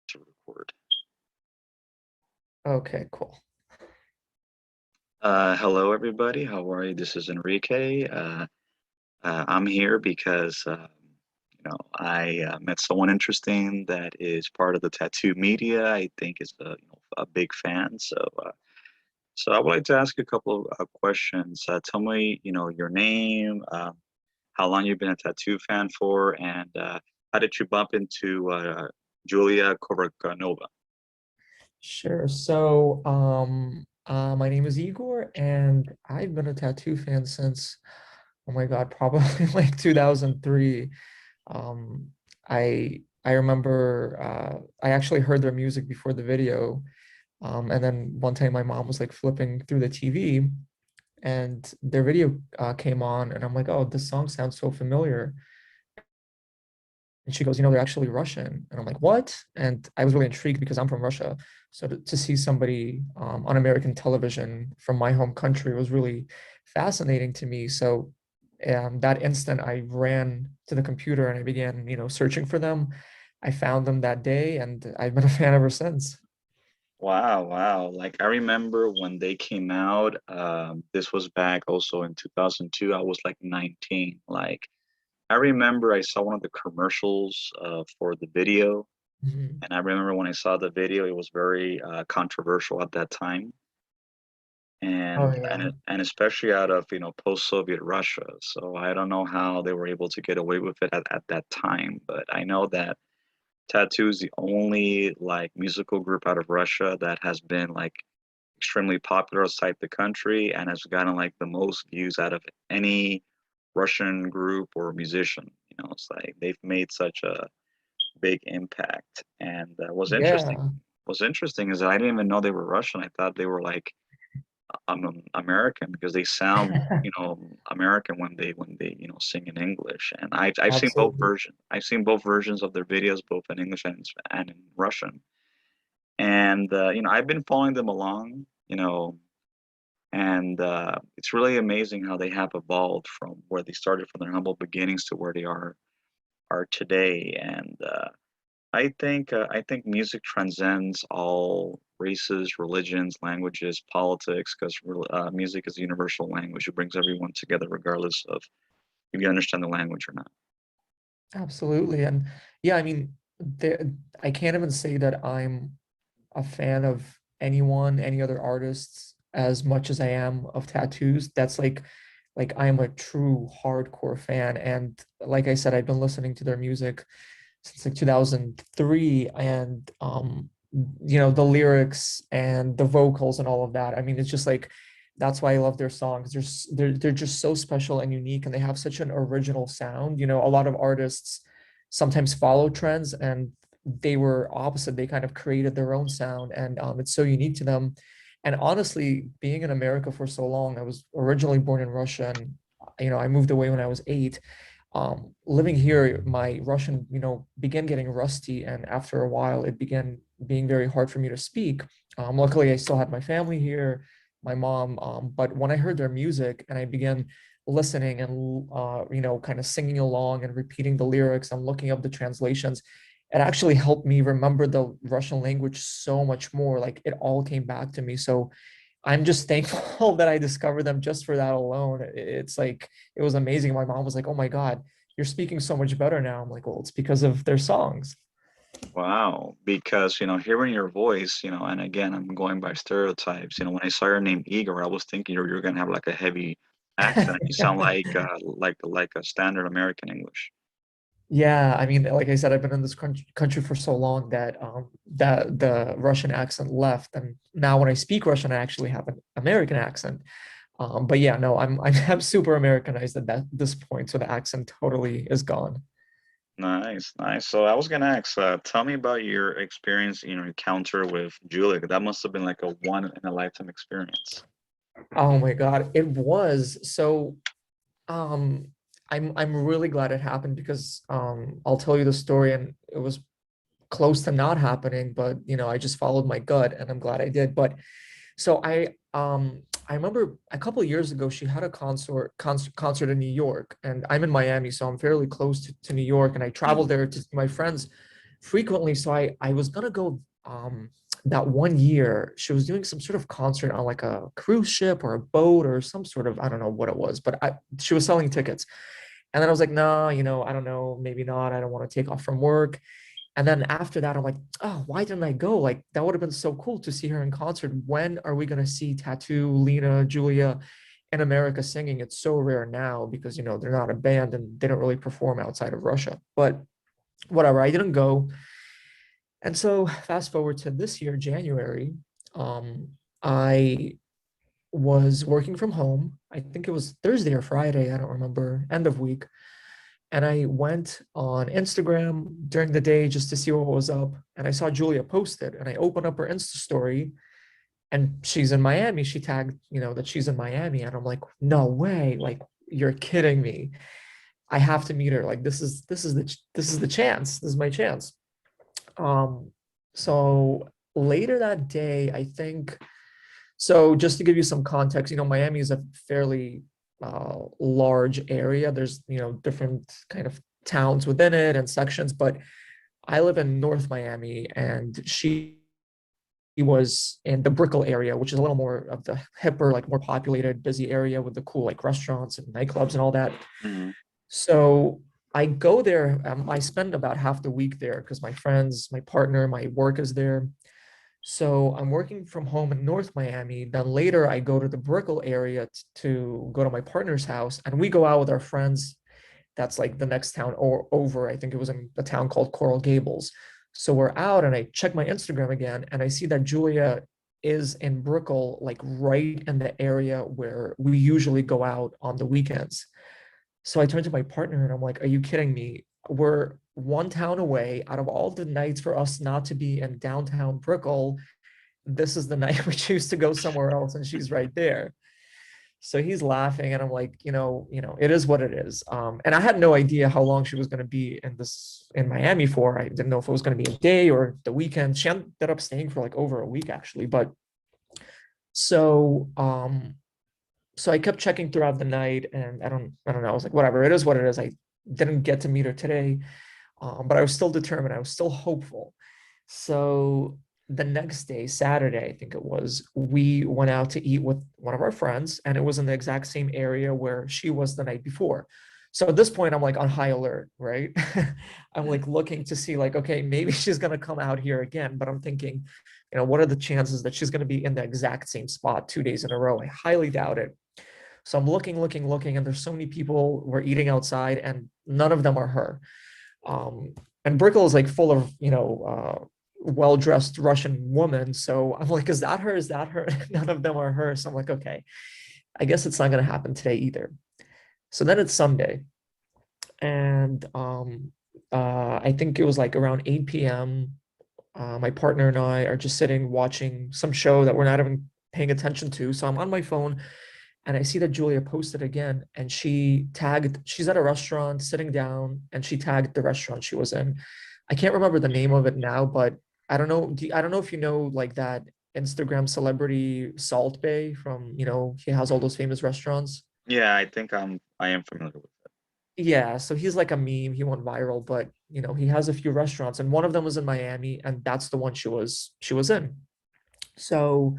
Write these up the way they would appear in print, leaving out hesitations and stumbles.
to record. Okay, cool. Hello, everybody. How are you? This is Enrique. I'm here because I met someone interesting that is part of the tattoo media. I think is a big fan. So I would like to ask you a couple of questions. Tell me, your name, how long you've been a tattoo fan for, and how did you bump into Julia Kovakanova? Sure. My name is Igor, and I've been a tattoo fan since, oh my God, probably like 2003. Um, I remember I actually heard their music before the video. And then one time my mom was like flipping through the TV and their video came on, and I'm like, oh, this song sounds so familiar. And she goes, they're actually Russian. And I'm like, what? And I was really intrigued because I'm from Russia. So to see somebody on American television from my home country was really fascinating to me. So that instant, I ran to the computer and I began, searching for them. I found them that day, and I've been a fan ever since. Wow, wow. Like I remember when they came out, this was back also in 2002. I was like 19. Like I remember I saw one of the commercials for the video, Mhm. and I remember when I saw the video, it was very controversial at that time. Oh And yeah. and especially out of, post-Soviet Russia. So I don't know how they were able to get away with it at that time, but I know that Tattoo is the only like musical group out of Russia that has been like extremely popular outside the country and has gotten like the most views out of any Russian group or musician. It's like they've made such a big impact. And Yeah. what's interesting is that I didn't even know they were Russian. I thought they were like American because they sound, American when they sing in English. And I've seen both Absolutely. versions. I've seen both versions of their videos, both in English and in Russian. And I've been following them along, and it's really amazing how they have evolved from where they started from their humble beginnings to where they are today. And I think music transcends all races, religions, languages, politics, because music is a universal language. It brings everyone together, regardless of if you understand the language or not. Absolutely. And yeah, I mean, I can't even say that I'm a fan of any other artists as much as I am of tattoos. That's like I am a true hardcore fan. And like I said, I've been listening to their music since like 2003. And the lyrics and the vocals and all of that. I mean, it's just like that's why I love their songs. They're just so special and unique, and they have such an original sound. A lot of artists sometimes follow trends, and they were opposite. They kind of created their own sound, and it's so unique to them. And honestly, being in America for so long, I was originally born in Russia, and I moved away when I was 8. Living here, my Russian, began getting rusty, and after a while, it began being very hard for me to speak. Luckily, I still had my family here, my mom. But when I heard their music and I began listening and kind of singing along and repeating the lyrics and looking up the translations, it actually helped me remember the Russian language so much more. Like it all came back to me. So I'm just thankful that I discovered them just for that alone. It's like it was amazing. My mom was like, "Oh my God, you're speaking so much better now." I'm like, "Well, it's because of their songs." Wow, because hearing your voice, and again, I'm going by stereotypes. When I saw your name Igor, I was thinking you're gonna have like a heavy accent. You sound like a standard American English. Yeah, I mean, like I said, I've been in this country for so long that that the Russian accent left, and now when I speak Russian, I actually have an American accent. But yeah, no, I'm super Americanized at this point, so the accent totally is gone. Nice, nice. So I was gonna ask, tell me about your experience, encounter with Julia. That must have been like a one in a lifetime experience. Oh my God, it was so. Um, I'm really glad it happened because I'll tell you the story, and it was close to not happening, but I just followed my gut, and I'm glad I did. But so I remember a couple of years ago she had a concert in New York, and I'm in Miami, so I'm fairly close to New York, and I traveled Mhm. there to see my friends frequently. So I was gonna go that one year. She was doing some sort of concert on like a cruise ship or a boat or some sort of, I don't know what it was, but she was selling tickets. And then I was like, no, I don't know, maybe not. I don't want to take off from work. And then after that, I'm like, oh, why didn't I go? Like, that would have been so cool to see her in concert. When are we going to see T.A.T.U, Lena, Julia in America singing? It's so rare now because, they're not a band and they don't really perform outside of Russia. But whatever, I didn't go. And so fast forward to this year, January, I was working from home. I think it was Thursday or Friday. I don't remember, end of week. And I went on Instagram during the day just to see what was up. And I saw Julia posted and I opened up her Insta story and she's in Miami. She tagged, that she's in Miami. And I'm like, no way. Like, you're kidding me. I have to meet her. Like, this is the chance. This is my chance. Um, so later that day, I think, so just to give you some context, Miami is a fairly large area. There's, different kind of towns within it and sections, but I live in North Miami and she was in the Brickell area, which is a little more of the hipper, like more populated, busy area with the cool like restaurants and nightclubs and all that. Hmm. So I go there. I spend about half the week there because my friends, my partner, my work is there. So I'm working from home in North Miami. Then later I go to the Brickell area to go to my partner's house and we go out with our friends. That's like the next town or over. I think it was in a town called Coral Gables. So we're out and I check my Instagram again and I see that Julia is in Brickell, like right in the area where we usually go out on the weekends. So I turned to my partner and I'm like, are you kidding me? We're one town away. Out of all the nights for us not to be in downtown Brickell, this is the night we choose to go somewhere else, and she's right there. So he's laughing, and I'm like, it is what it is. And I had no idea how long she was going to be in Miami for. I didn't know if it was going to be a day or the weekend. She ended up staying for like over a week actually. But so so I kept checking throughout the night and I don't know. I was like, whatever, it is what it is. I didn't get to meet her today, but I was still determined. I was still hopeful. So the next day, Saturday, I think it was, we went out to eat with one of our friends, and it was in the exact same area where she was the night before. So at this point, I'm like on high alert, right? I'm like looking to see, like, okay, maybe she's gonna come out here again. But I'm thinking, what are the chances that she's gonna be in the exact same spot 2 days in a row? I highly doubt it. So I'm looking, and there's so many people we're eating outside, and none of them are her. And Brickell is like full of, well-dressed Russian women. So I'm like, is that her? Is that her? None of them are her. So I'm like, okay, I guess it's not gonna happen today either. So then it's Sunday, and I think it was like around 8 p.m. My partner and I are just sitting watching some show that we're not even paying attention to. So I'm on my phone and I see that Julia posted again and she's at a restaurant sitting down and she tagged the restaurant she was in. I can't remember the name of it now, but I don't know. I don't know if you know like that Instagram celebrity Salt Bay from, he has all those famous restaurants. Yeah, I am familiar with it. Yeah, so he's like a meme. He went viral, but he has a few restaurants and one of them was in Miami and that's the one she was in. So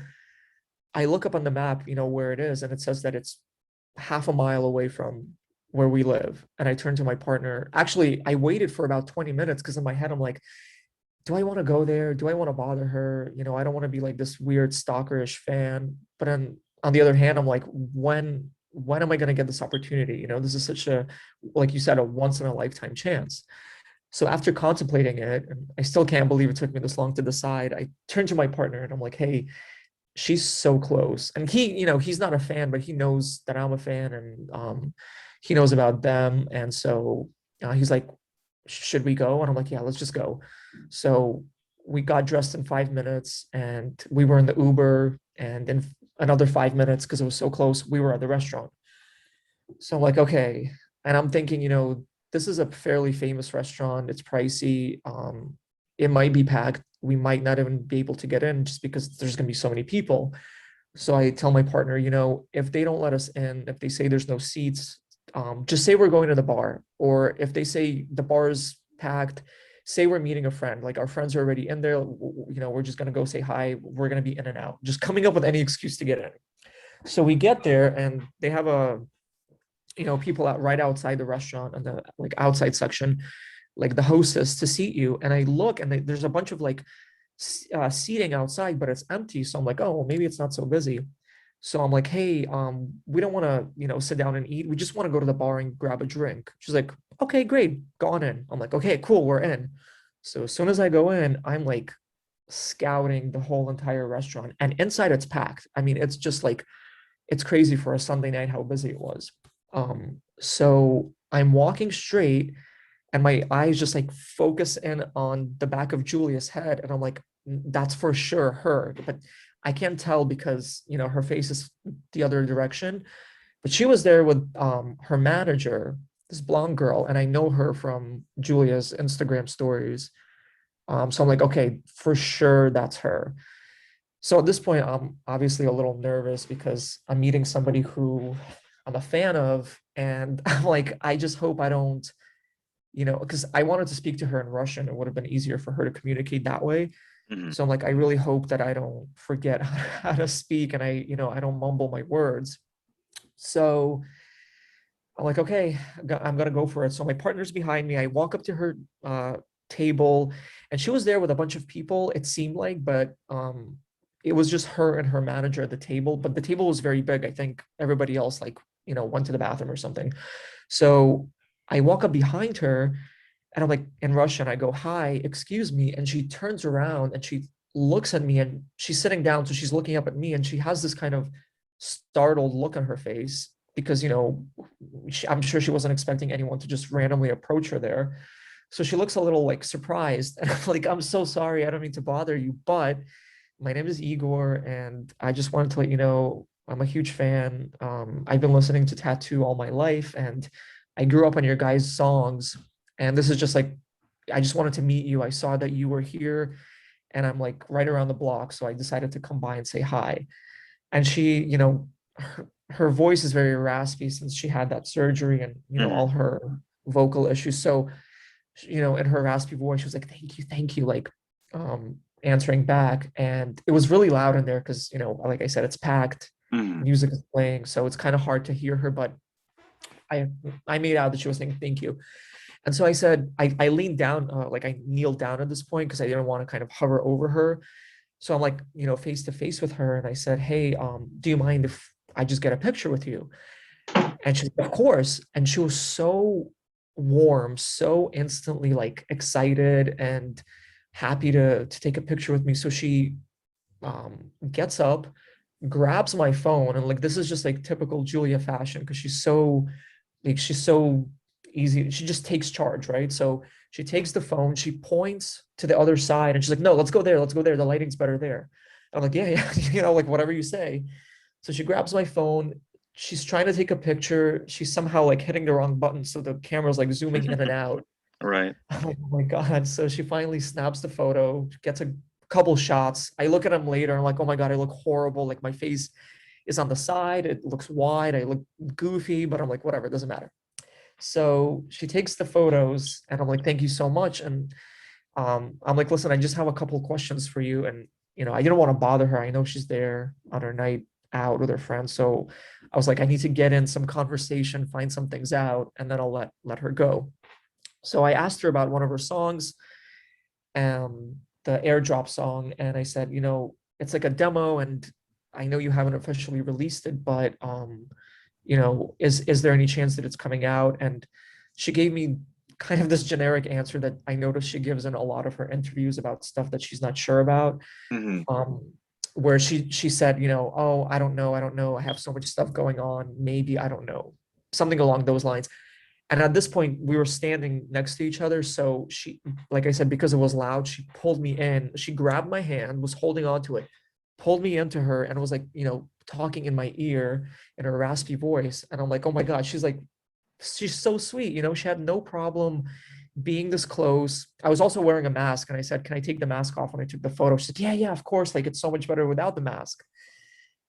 I look up on the map, where it is, and it says that it's half a mile away from where we live. And I turned to my partner. Actually, I waited for about 20 minutes because in my head, I'm like, do I want to go there? Do I want to bother her? I don't want to be like this weird stalkerish fan. But on the other hand, I'm like, when am I going to get this opportunity? This is such a, like you said, a once in a lifetime chance. So after contemplating it, and I still can't believe it took me this long to decide, I turned to my partner and I'm like, hey, she's so close. And he's not a fan, but he knows that I'm a fan and he knows about them. And so he's like, should we go? And I'm like, yeah, let's just go. So we got dressed in 5 minutes and we were in the Uber. And in another 5 minutes, because it was so close, we were at the restaurant. So I'm like, okay. And I'm thinking, this is a fairly famous restaurant. It's pricey. It might be packed. We might not even be able to get in just because there's going to be so many people. So I tell my partner, if they don't let us in, if they say there's no seats, just say we're going to the bar. Or if they say the bar is packed, say we're meeting a friend, like our friends are already in there, we're just gonna go say hi, we're gonna be in and out, just coming up with any excuse to get in. So we get there and they have people out right outside the restaurant and the like outside section, like the hostess to seat you. And I look and there's a bunch of like seating outside, but it's empty. So I'm like, oh, well, maybe it's not so busy. So I'm like, hey, we don't want to, sit down and eat. We just want to go to the bar and grab a drink. She's like, okay, great, go on in. I'm like, okay, cool, we're in. So as soon as I go in, I'm like scouting the whole entire restaurant, and inside it's packed. I mean, it's just like it's crazy for a Sunday night how busy it was. So I'm walking straight and my eyes just like focus in on the back of Julia's head. And I'm like, that's for sure her. But I can't tell because, her face is the other direction. But she was there with her manager, this blonde girl, and I know her from Julia's Instagram stories. So I'm like, okay, for sure that's her. So at this point, I'm obviously a little nervous because I'm meeting somebody who I'm a fan of. And I'm like, I just hope I don't, because I wanted to speak to her in Russian. It would have been easier for her to communicate that way. Hmm. So I'm like, I really hope that I don't forget how to speak and I don't mumble my words. So I'm like, okay, I'm gonna go for it. So my partner's behind me. I walk up to her table, and she was there with a bunch of people, it seemed like, but it was just her and her manager at the table. But the table was very big. I think everybody else like, went to the bathroom or something. So I walk up behind her and I'm like in Russian, I go, hi, excuse me. And she turns around and she looks at me and she's sitting down. So she's looking up at me and she has this kind of startled look on her face because, I'm sure she wasn't expecting anyone to just randomly approach her there. So she looks a little like surprised. And I'm like, I'm so sorry. I don't mean to bother you, but my name is Igor. And I just wanted to let you know I'm a huge fan. I've been listening to T.A.T.U all my life. And I grew up on your guys' songs. And this is just like, I just wanted to meet you. I saw that you were here and I'm like right around the block. So I decided to come by and say hi. And she, her voice is very raspy since she had that surgery and, Hmm. all her vocal issues. So, in her raspy voice, she was like, thank you, like answering back. And it was really loud in there because, like I said, it's packed, Hmm. music is playing. So it's kind of hard to hear her, but I I made out that she was saying thank you. And so I said, I leaned down, like I kneeled down at this point because I didn't want to kind of hover over her. So I'm like, face to face with her. And I said, hey, do you mind if I just get a picture with you? And she's like, of course. And she was so warm, so instantly like excited and happy to take a picture with me. So she gets up, grabs my phone, and like this is just like typical Julia fashion because she's so easy. She just takes charge, right? So she takes the phone, she points to the other side, and she's like, "No, let's go there. Let's go there. The lighting's better there." I'm like, "Yeah, yeah, like whatever you say." So she grabs my phone. She's trying to take a picture. She's somehow like hitting the wrong button, so the camera's like zooming in and out. Right. I'm like, oh my God. So she finally snaps the photo, gets a couple shots. I look at him later. I'm like, oh my God, I look horrible. Like my face is on the side. It looks wide. I look goofy, but I'm like, whatever, it doesn't matter. So she takes the photos and I'm like, thank you so much. And I'm like, listen, I just have a couple of questions for you. And, I didn't want to bother her. I know she's there on her night out with her friends. So I was like, I need to get in some conversation, find some things out, and then I'll let her go. So I asked her about one of her songs, the airdrop song, and I said, it's like a demo, and I know you haven't officially released it, but is there any chance that it's coming out? And she gave me kind of this generic answer that I noticed she gives in a lot of her interviews about stuff that she's not sure about. Hmm. Um, where she said, oh, I don't know, I have so much stuff going on, maybe, I don't know, something along those lines. And at this point, we were standing next to each other. So she, like I said, because it was loud, she pulled me in. She grabbed my hand, was holding on to it, pulled me into her, and was like, talking in my ear in her raspy voice. And I'm like, oh my God, she's so sweet. She had no problem being this close. I was also wearing a mask, and I said, can I take the mask off when I took the photo? She said, yeah, yeah, of course. Like, it's so much better without the mask.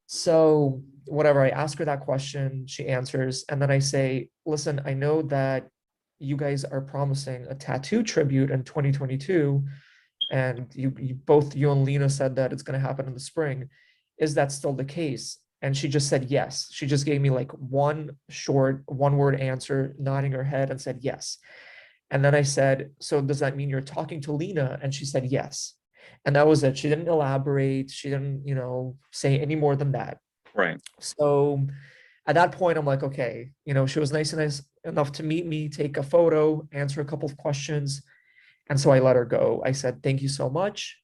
So whatever, I ask her that question, she answers, and then I say, listen, I know that you guys are promising a tattoo tribute in 2022, and you both, you and Lena, said that it's going to happen in the spring. Is that still the case? And she just said yes. She just gave me like one short, one word answer, nodding her head, and said yes. And then I said, so does that mean you're talking to Lena? And she said yes. And that was it. She didn't elaborate. She didn't, say any more than that. Right. So at that point, I'm like, okay, she was nice enough to meet me, take a photo, answer a couple of questions. And so I let her go. I said, thank you so much.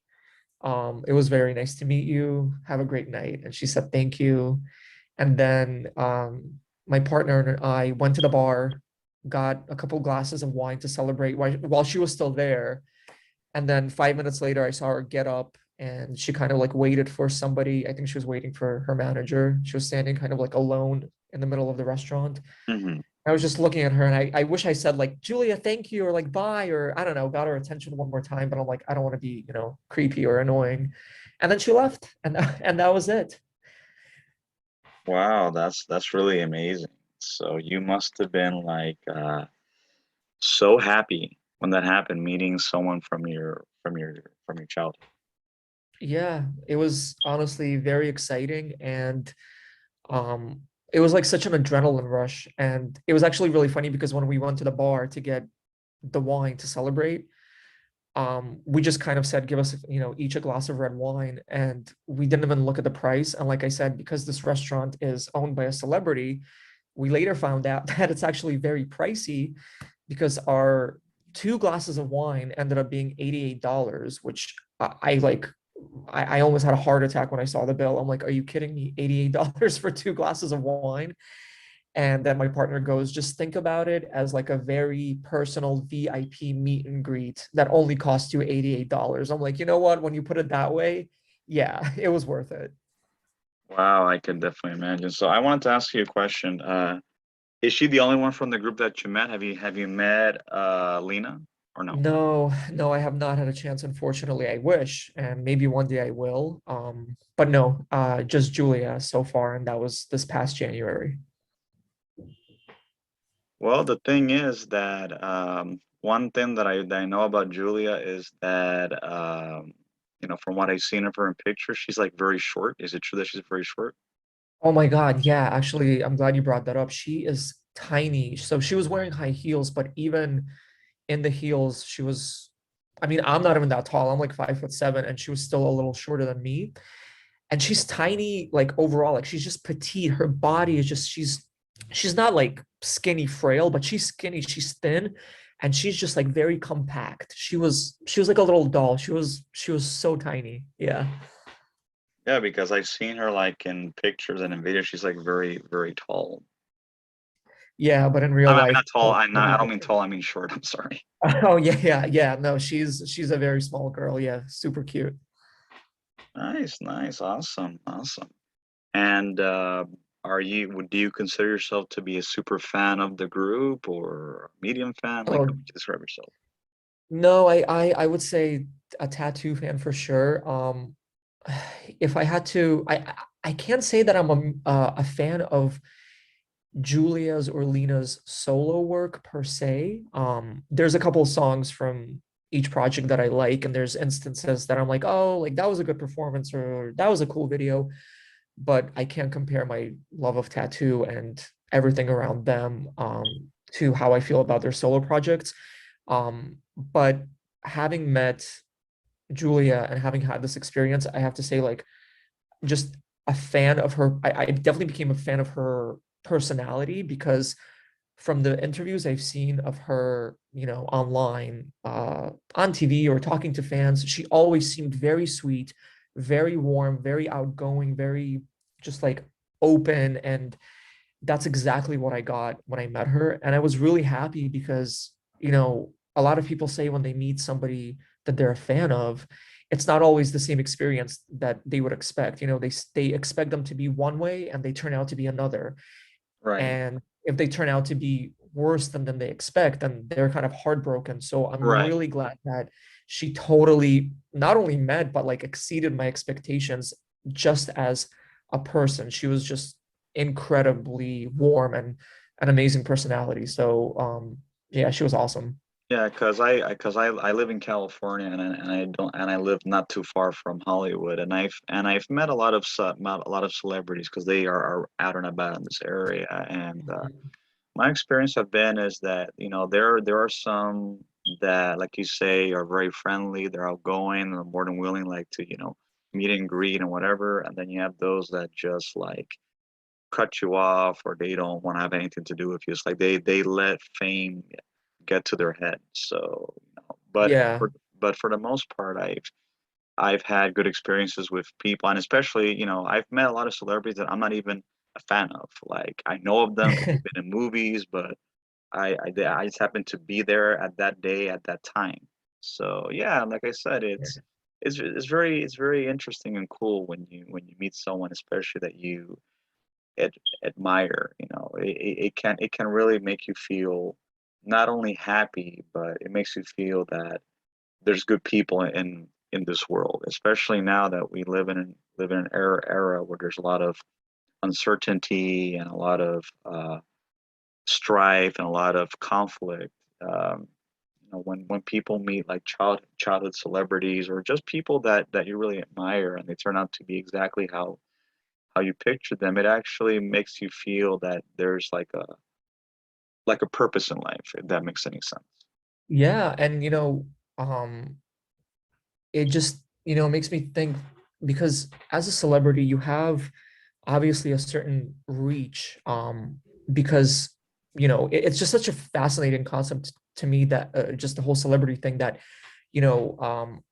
It was very nice to meet you. Have a great night. And she said, thank you. And then my partner and I went to the bar, got a couple glasses of wine to celebrate while she was still there. And then 5 minutes later, I saw her get up and she kind of like waited for somebody. I think she was waiting for her manager. She was standing kind of like alone in the middle of the restaurant. Hmm. I was just looking at her and I wish I said like, Julia, thank you, or like bye, or I don't know, got her attention one more time, but I'm like, I don't want to be, creepy or annoying. And then she left and and that was it. Wow, that's really amazing. So you must have been like so happy when that happened, meeting someone from your childhood. Yeah, it was honestly very exciting, and um it was like such an adrenaline rush. And it was actually really funny because when we went to the bar to get the wine to celebrate, we just kind of said, give us, each a glass of red wine, and we didn't even look at the price. And like I said, because this restaurant is owned by a celebrity, we later found out that it's actually very pricey, because our two glasses of wine ended up being $88, which I like. I almost had a heart attack when I saw the bill. I'm like, are you kidding me? $88 for two glasses of wine? And then my partner goes, just think about it as like a very personal VIP meet and greet that only costs you $88. I'm like, you know what? When you put it that way, yeah, it was worth it. Wow, I could definitely imagine. So I wanted to ask you a question. Is she the only one from the group that you met? Have you met Lena or no? No, no, I have not had a chance, unfortunately. I wish, and maybe one day I will. But no, just Julia so far, and that was this past January. Well, the thing is that one thing that I know about Julia is that from what I've seen of her in pictures, she's like very short. Is it true that she's very short? Oh my God, yeah, actually, I'm glad you brought that up. She is tiny. So she was wearing high heels, but even in the heels, she was, I mean, I'm not even that tall. I'm like 5'7", and she was still a little shorter than me. And she's tiny, like overall, like she's just petite. Her body is just, she's not like skinny frail, but she's skinny, she's thin, and she's just like very compact. She was like a little doll. She was so tiny. Yeah. Yeah, because I've seen her like in pictures and in videos. She's like very, very tall. Yeah, but in real I mean, life, not tall. oh, I not. I don't mean tall. I mean short. I'm sorry. oh yeah, yeah, yeah. No, she's a very small girl. Yeah, super cute. Nice, nice, awesome, awesome. And do you consider yourself to be a super fan of the group or a medium fan? Like, how Oh would you describe yourself? no, I would say a tattoo fan for sure. If I had to, I can't say that I'm a fan of Julia's or Lena's solo work per se. There's a couple of songs from each project that I like, and there's instances that I'm like, oh, like that was a good performance, or that was a cool video, but I can't compare my love of Tattoo and everything around them to how I feel about their solo projects. But having met Julia and having had this experience, I have to say, like, just a fan of her. I definitely became a fan of her personality, because from the interviews I've seen of her, online, on TV or talking to fans, she always seemed very sweet, very warm, very outgoing, very just like open. And that's exactly what I got when I met her. And I was really happy because, a lot of people say when they meet somebody that they're a fan of, it's not always the same experience that they would expect. They expect them to be one way and they turn out to be another. Right, And if they turn out to be worse than they expect, then they're kind of heartbroken. So I'm right, really glad that she totally not only met, but like exceeded my expectations just as a person. She was just incredibly warm and an amazing personality. So Yeah, she was awesome. Yeah, because I live in California and I don't and I live not too far from Hollywood and I've met a lot of met a lot of celebrities because they are out and about in this area and Mhm. my experience have been is that there are some that like you say are very friendly, they're outgoing, and they're more than willing like to meet and greet and whatever, and then you have those that just like cut you off or they don't want to have anything to do with you. It's like they let fame get to their head. So, Yeah. but for the most part, I've had good experiences with people, and especially I've met a lot of celebrities that I'm not even a fan of. Like I know of them because they've been in movies, but I just happened to be there at that day at that time. So yeah, like I said, it's very interesting and cool when you meet someone, especially that you ad admire, it can really make you feel not only happy, but it makes you feel that there's good people in this world, especially now that we live in an era where there's a lot of uncertainty and a lot of strife and a lot of conflict. When people meet like childhood celebrities or just people that you really admire and they turn out to be exactly how you picture them, it actually makes you feel that there's like a purpose in life, if that makes any sense. Yeah, and it just makes me think, because as a celebrity you have obviously a certain reach, because it's just such a fascinating concept to me, that just the whole celebrity thing, that you know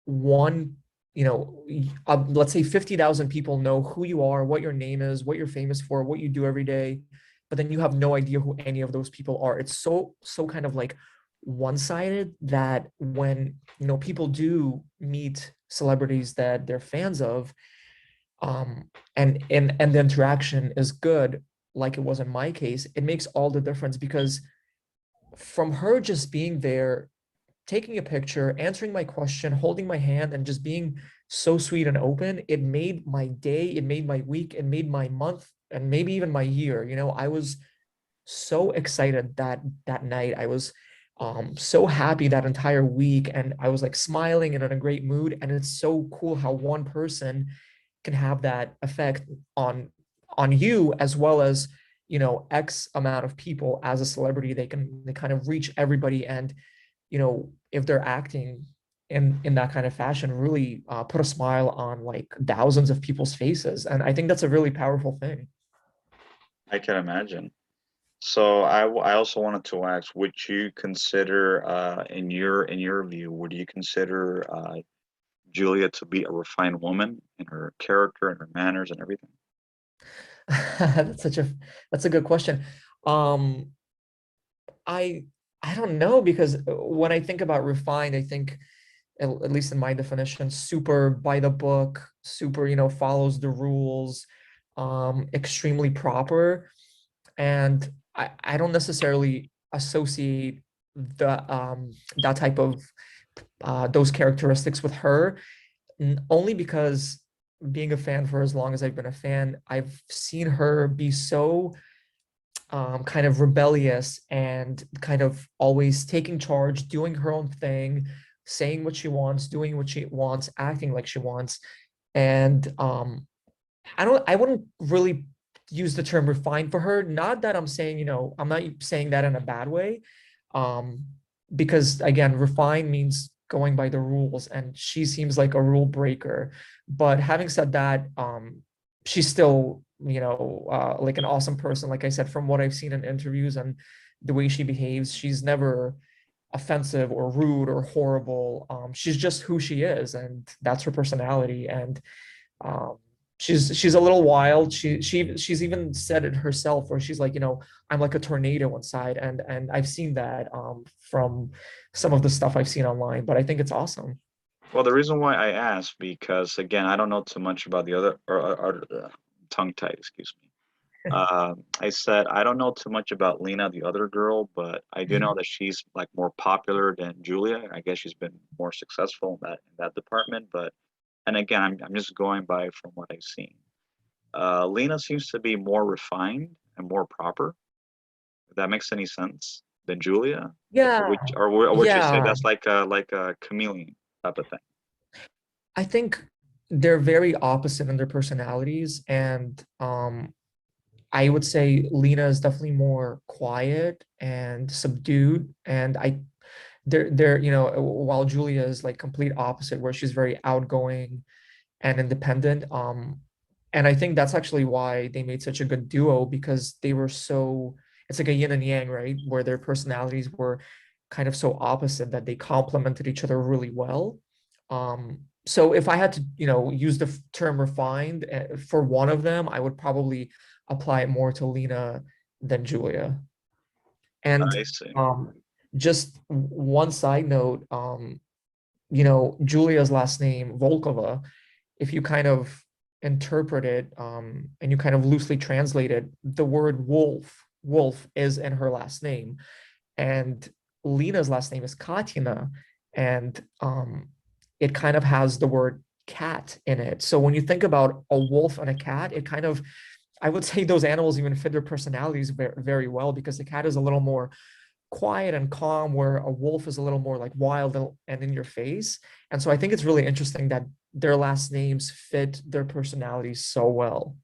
one let's say 50,000 people know who you are, what your name is, what you're famous for, what you do every day, but then you have no idea who any of those people are. It's so kind of like one-sided, that when people do meet celebrities that they're fans of, and the interaction is good, like it was in my case, it makes all the difference, because from her just being there, taking a picture, answering my question, holding my hand, and just being so sweet and open, it made my day, it made my week, it made my month, and maybe even my year. I was so excited that night. I was so happy that entire week, and I was like smiling and in a great mood. And it's so cool how one person can have that effect on you, as well as X amount of people. As a celebrity, they kind of reach everybody, and if they're acting in that kind of fashion, really put a smile on like thousands of people's faces. And I think that's a really powerful thing. I can imagine. So I also wanted to ask, would you consider, in your view, would you consider Julia to be a refined woman in her character and her manners and everything? that's such a that's a good question. um I I don't know, because when I think about refined, I think, at least in my definition, super by the book, super, follows the rules, extremely proper. And I don't necessarily associate that type of those characteristics with her, only because, being a fan for as long as I've been a fan, I've seen her be so kind of rebellious, and kind of always taking charge, doing her own thing, saying what she wants, doing what she wants, acting like she wants. And I wouldn't really use the term refined for her. Not that I'm saying, I'm not saying that in a bad way. Um, because again, refined means going by the rules, and she seems like a rule breaker. But having said that, she's still, like an awesome person. Like I said, from what I've seen in interviews and the way she behaves, she's never offensive or rude or horrible. She's just who she is, and that's her personality. And um, she's a little wild. She's even said it herself, where she's like, I'm like a tornado inside, and I've seen that from some of the stuff I've seen online. But I think it's awesome. Well, the reason why I asked because again, I don't know too much about the other tongue tied, excuse me. I said I don't know too much about Lena, the other girl, but I do know Mhm. that she's like more popular than Julia. I guess she's been more successful in that department. But and again, I'm just going by from what I've seen. Lena seems to be more refined and more proper. If that makes any sense than Julia? Yeah, Or would you say yeah. that's like a chameleon type of thing? I think they're very opposite in their personalities, and I would say Lena is definitely more quiet and subdued, and they're while Julia is like complete opposite, where she's very outgoing and independent. And I think that's actually why they made such a good duo, because they were so, it's like a yin and yang, right? Where their personalities were kind of so opposite that they complemented each other really well. So if I had to, use the term refined for one of them, I would probably apply it more to Lena than Julia. And I see. um, just one side note, Julia's last name, Volkova, if you kind of interpret it and you kind of loosely translate it, the word wolf is in her last name. And Lena's last name is Katina. And it kind of has the word cat in it. So when you think about a wolf and a cat, it kind of, I would say those animals even fit their personalities very, very well, because the cat is a little more quiet and calm, where a wolf is a little more like wild and in your face. And so I think it's really interesting that their last names fit their personalities so well.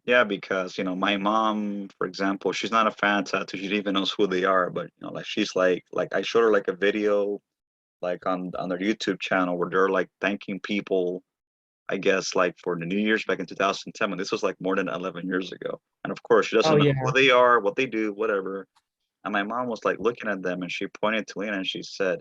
Yeah, because my mom, for example, she's not a fan of tattoos. She even knows who they are, but like she's like I showed her like a video like on their YouTube channel where they're like thanking people, I guess like for the New Year's back in 2010, and this was like more than 11 years ago. And of course, she Oh doesn't know who yeah. they are, what they do, whatever. And my mom was like looking at them, and she pointed to Lena and she said,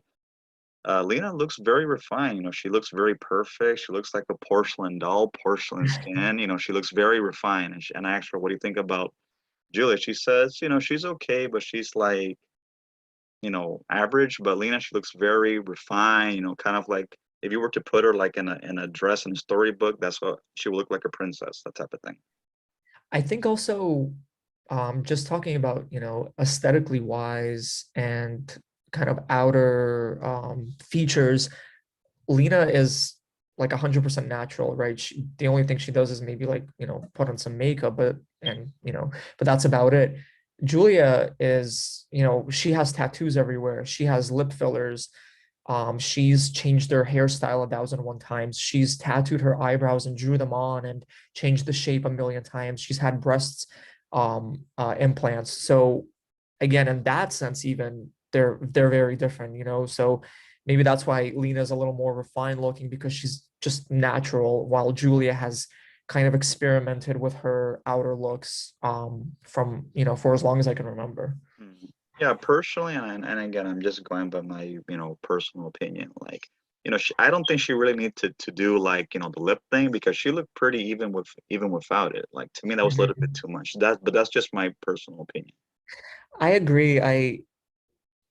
Lena looks very refined. She looks very perfect. She looks like a porcelain doll, porcelain skin. She looks very refined. And I asked her, what do you think about Julia? She says, she's okay, but she's like, average. But Lena, she looks very refined, kind of like if you were to put her like in a dress in a storybook, that's what she would look like, a princess, that type of thing. I think also just talking about, aesthetically wise and kind of outer features, Lena is like 100% natural, right? The only thing she does is maybe like, put on some makeup, but that's about it. Julia is, she has tattoos everywhere. She has lip fillers. She's changed her hairstyle 1,001 times. She's tattooed her eyebrows and drew them on and changed the shape a million times. She's had breasts implants. So again, in that sense, even they're very different, So maybe that's why Lena's a little more refined looking, because she's just natural, while Julia has kind of experimented with her outer looks from, for as long as I can remember. Mhm. Yeah, personally, and again, I'm just going by my personal opinion. Like, I don't think she really need to do like the lip thing, because she looked pretty even without it. Like to me, that was a little bit Mhm. too much. But that's just my personal opinion. I agree.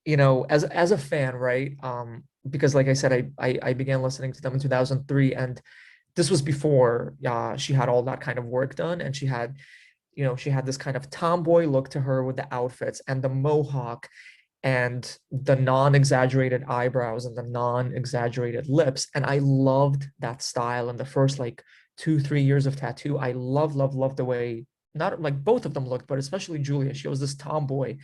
As a fan, right? Because like I said, I began listening to them in 2003, and this was before she had all that kind of work done, and she had this kind of tomboy look to her with the outfits and the mohawk and the non-exaggerated eyebrows and the non-exaggerated lips. And I loved that style in the first like 2, 3 years of Tattoo. I love the way, not like both of them looked, but especially Julia. She was this tomboy.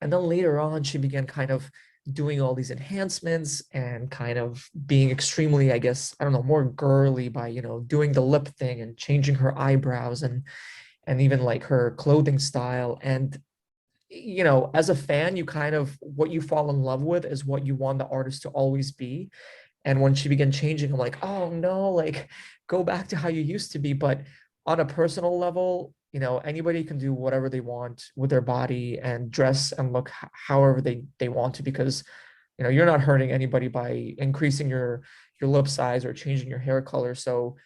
And then later on, she began kind of doing all these enhancements and kind of being extremely, I guess, I don't know, more girly by, doing the lip thing and changing her eyebrows and even like her clothing style. And as a fan, you kind of, what you fall in love with is what you want the artist to always be. And when she began changing, I'm like, oh no, like go back to how you used to be. But on a personal level, anybody can do whatever they want with their body and dress and look however they want to, because you're not hurting anybody by increasing your lip size or changing your hair color. So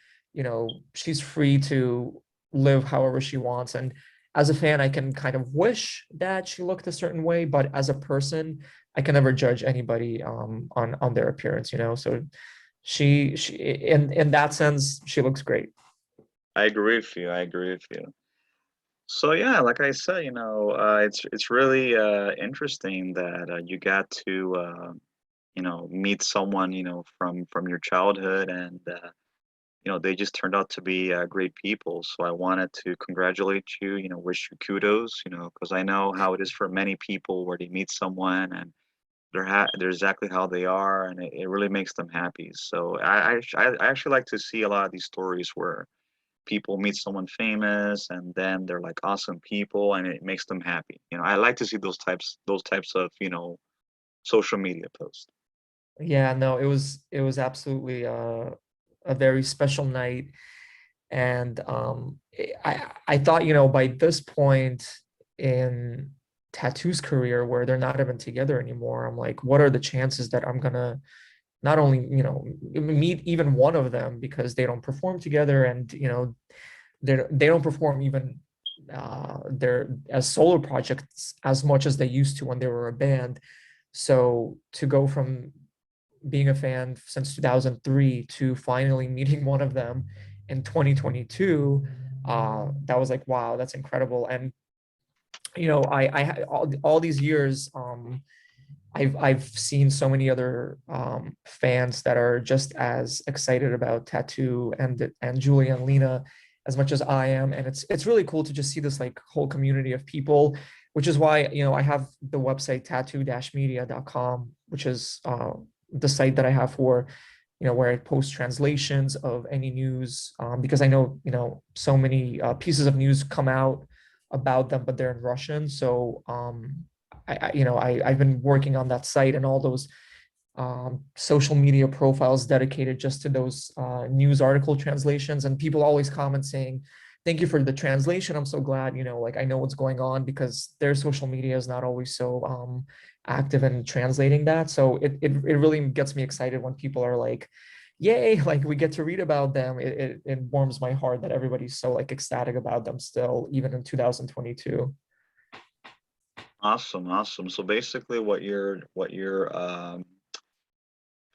she's free to live however she wants. And as a fan, I can kind of wish that she looked a certain way, but as a person, I can never judge anybody on their appearance, So she in that sense, she looks great. I agree with you. I agree with you. So yeah, like I said, it's really interesting that you got to meet someone from your childhood, and they just turned out to be great people. So I wanted to congratulate you, wish you kudos, because I know how it is for many people where they meet someone and they're exactly how they are, and it really makes them happy. So I actually like to see a lot of these stories where people meet someone famous and then they're like awesome people and it makes them happy. I like to see those types of, social media posts. Yeah, no, it was absolutely a very special night. And I thought, by this point in Tattoo's career where they're not even together anymore, I'm like, what are the chances that I'm gonna not only, meet even one of them, because they don't perform together, and they don't perform even their as solo projects as much as they used to when they were a band. So to go from being a fan since 2003 to finally meeting one of them in 2022, that was like, wow, that's incredible. And all these years, I've seen so many other fans that are just as excited about Tattoo and Julia and Lena as much as I am, and it's really cool to just see this like whole community of people, which is why I have the website tattoo-media.com, which is the site that I have for where I post translations of any news, because I know so many pieces of news come out about them, but they're in Russian, so I've been working on that site and all those social media profiles dedicated just to those news article translations. And people always comment saying, "Thank you for the translation. I'm so glad, like I know what's going on," because their social media is not always so active in translating that. So it really gets me excited when people are like, "Yay!" Like we get to read about them. It warms my heart that everybody's so like ecstatic about them still, even in 2022. Awesome, awesome. So basically what your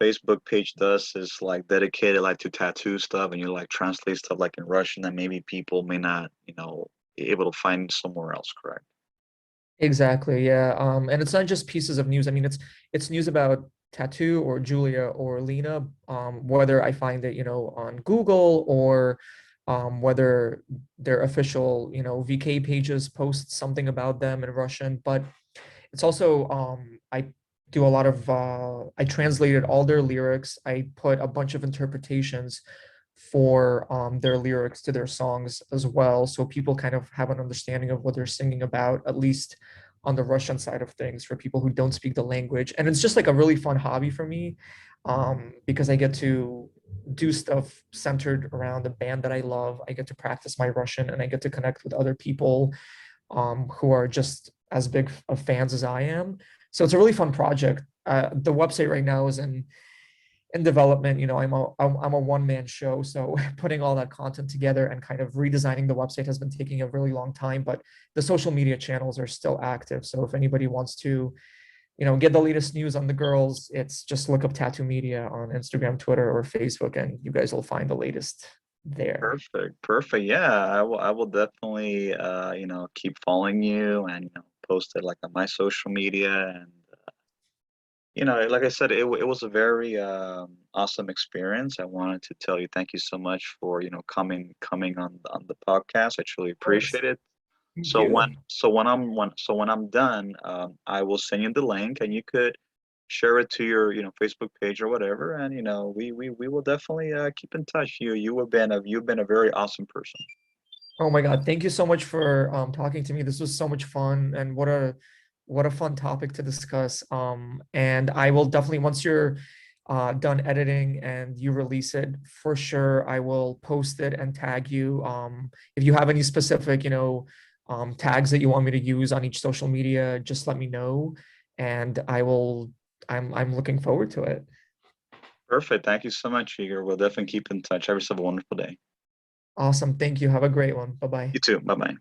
Facebook page does is like dedicated like to tattoo stuff, and you like translate stuff like in Russian that maybe people may not, be able to find somewhere else, correct? Exactly, yeah. And it's not just pieces of news. I mean, it's news about Tattoo or Julia or Lena, whether I find it, on Google, or whether their official, VK pages post something about them in Russian. But it's also I do a lot of I translated all their lyrics. I put a bunch of interpretations for their lyrics to their songs as well, so people kind of have an understanding of what they're singing about, at least on the Russian side of things, for people who don't speak the language. And it's just like a really fun hobby for me, because I get to do stuff centered around the band that I love. I get to practice my Russian, and I get to connect with other people who are just as big of fans as I am. So it's a really fun project. The website right now is in development. I'm a one man show, so putting all that content together and kind of redesigning the website has been taking a really long time. But the social media channels are still active. So if anybody wants to, get the latest news on the girls, it's just look up Tattoo Media on Instagram, Twitter, or Facebook, and you guys will find the latest there. Perfect, perfect. Yeah, I will definitely keep following you and post it like on my social media. And like I said, it was a very awesome experience. I wanted to tell you thank you so much for coming on the podcast. I truly Of course. appreciate it. Thank So you. when I'm done, I will send you the link, and you could share it to your Facebook page or whatever, and we will definitely keep in touch. You've been a very awesome person. Oh my God, thank you so much for talking to me. This was so much fun, and what a fun topic to discuss. And I will definitely, once you're done editing and you release it, for sure I will post it and tag you. If you have any specific, tags that you want me to use on each social media, just let me know, and I will. I'm looking forward to it. Perfect. Thank you so much, Igor. We'll definitely keep in touch. Have yourself a wonderful day. Awesome. Thank you. Have a great one. Bye bye. You too. Bye bye.